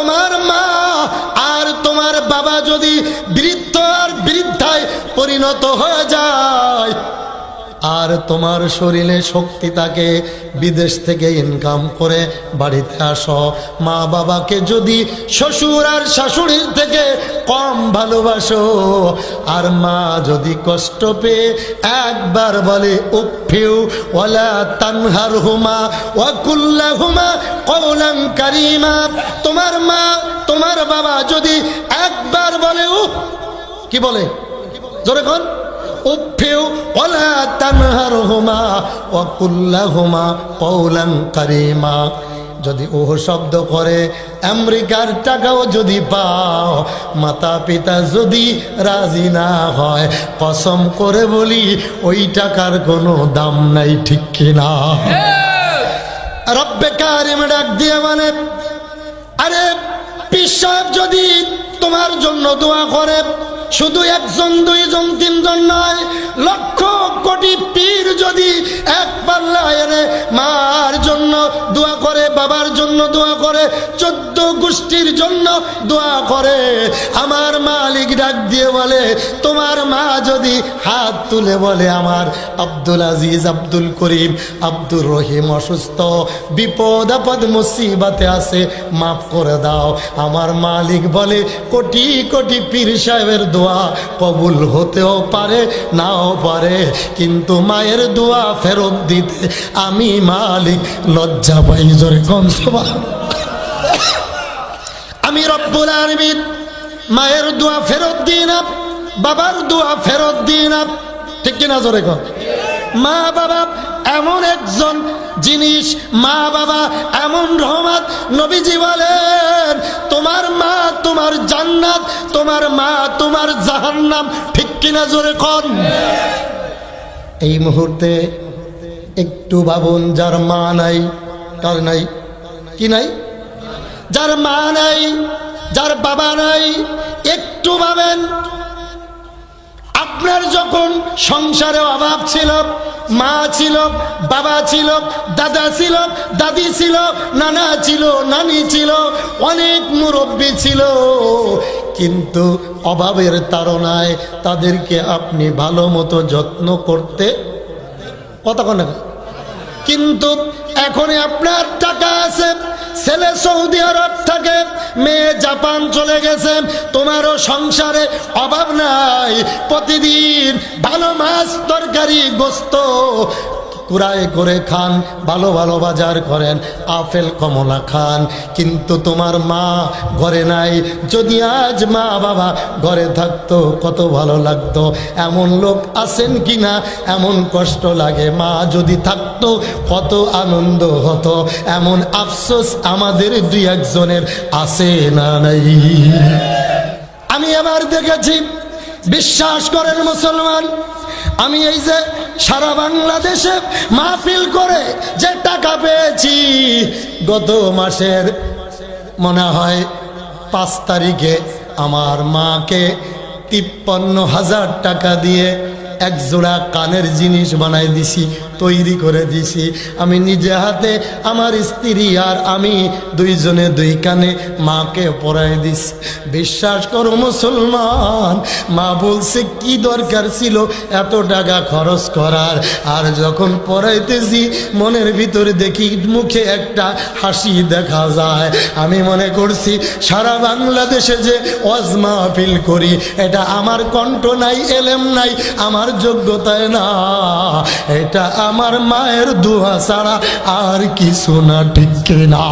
তোমার মা আর তোমার বাবা যদি বৃদ্ধ আর বৃদ্ধায় পরিণত হয়ে যায়, আর তোমার শরীরে শক্তি থাকে, বিদেশ থেকে ইনকাম করে বাড়িতে আসো, মা বাবাকে যদি শ্বশুর আর শাশুড়ির থেকে কম ভালোবাসো, আর মা যদি কষ্ট পেয়ে একবার বলে উফিউ ওয়ালা তানহারহুমা ওয়া কুল্লাহুমা কওলান কারীমা, তোমার মা তোমার বাবা যদি একবার বলে উফ, কি বলে জোরে কোন, উফিউ ওয়ালা তানহারহুমা ওয়া কুল্লাহুমা কওলান কারীমা, যদি ও শব্দ করে আমেরিকার টাকাও যদি পাও, মাতা পিতা যদি রাজি না হয়, কসম করে বলি ওই টাকার কোনো দাম নাই, ঠিক কিনা? রব্বে কারিম ডাক দিয়ে বলে, আরে পীর সাহেব যদি তোমার জন্য দোয়া করে, শুধু একজন দুইজন তিনজন নয়, লক্ষ কোটি পীর যদি এক পাল্লায় মার জন্য দোয়া করে, বাবার জন্য দোয়া করে, 14 গোষ্ঠীর জন্য দোয়া করে, আমার মালিক ডাক দিয়ে বলে, তোমার মা যদি হাত তুলে বলে আমার আব্দুল আজিজ, আব্দুল করিম, আব্দুর রহিম অসুস্থ, বিপদ আপদ মুসিবতে আছে, মাফ করে দাও, আমার মালিক বলে কোটি কোটি পীর সাহেবের দোয়া কবুল হতেও পারে নাও পারে, কিন্তু মায়ের দোয়া ফেরত দিতে আমি মালিক লজ্জা পাই। জোরে কোন সুবহানাল্লাহ। আমি রব্বুল আলামিন মায়ের দোয়া ফেরত দিই না, বাবার দোয়া ফেরত দিই না, ঠিক কিনা? জোরে কোন। মা বাবা এমন একজন জিনিস, মা বাবা এমন রহমত, নবীজি বলেন তোমার মা তোমার জান্নাত, তোমার মা তোমার জাহান্নাম, ঠিক কিনা? জোরে কোন। এই মুহূর্তে একটু ভাবুন, যার মা নাই, কার নাই, কি নাই, যার মা নাই, যার বাবা নাই, একটু ভাবেন আপনার যখন সংসারে অভাব ছিল, মা ছিল, বাবা ছিল, দাদা ছিল, দাদি ছিল, নানা ছিল, নানি ছিল, অনেক মুরব্বী ছিল, কিন্তু অভাবের তাড়নায় তাদেরকে আপনি ভালো মতো যত্ন করতে কতক্ষণ, কিন্তু এখন আপনার টাকা আছে, ছেলে সৌদি আরব থাকে, মেয়ে জাপান চলে গেছে, তোমারও সংসারে অভাব নাই, প্রতিদিন ভালো মাছ তরকারি গোস্ত কুড়াই করে খান, ভালো ভালো বাজার করেন, আপেল কমলা খান, কিন্তু তোমার মা ঘরে নাই। যদি আজ মা বাবা ঘরে থাকতো কত ভালো লাগতো। এমন লোক আছেন কিনা এমন কষ্ট লাগে, মা যদি থাকতো কত আনন্দ হতো। এমন আফসোস আমাদের দুই একজনের আছে না নাই? আমি এবার দেখেছি, বিশ্বাস করেন মুসলমান, আমি এই যে সারা বাংলাদেশে মাহফিল করে যে টাকা পেয়েছি, গত মাসের মনে হয় 5 তারিখে আমার মাকে 53,000 টাকা দিয়ে এক জোড়া কানের জিনিস বানাই দিছি, তৈরি করে দিছি। আমি নিজে হাতে, আমার স্ত্রী আর আমি দুইজনে 2 কানে মাকে পরাই দিছি। বিশ্বাস করো মুসলমান, মা বলছে কি দরকার ছিল এত টাকা খরচ করার, আর যখন পরাইতেছি মনের ভিতরে দেখি মুখে একটা হাসি দেখা যায়। আমি মনে করছি সারা বাংলাদেশে যে ওয়াজ মাহফিল করি, এটা আমার কণ্ঠ নাই, এলেম নাই, আমার যোগ্যতায় না, এটা আমার মায়ের দোয়া ছাড়া আর কিছু না, ঠিক না?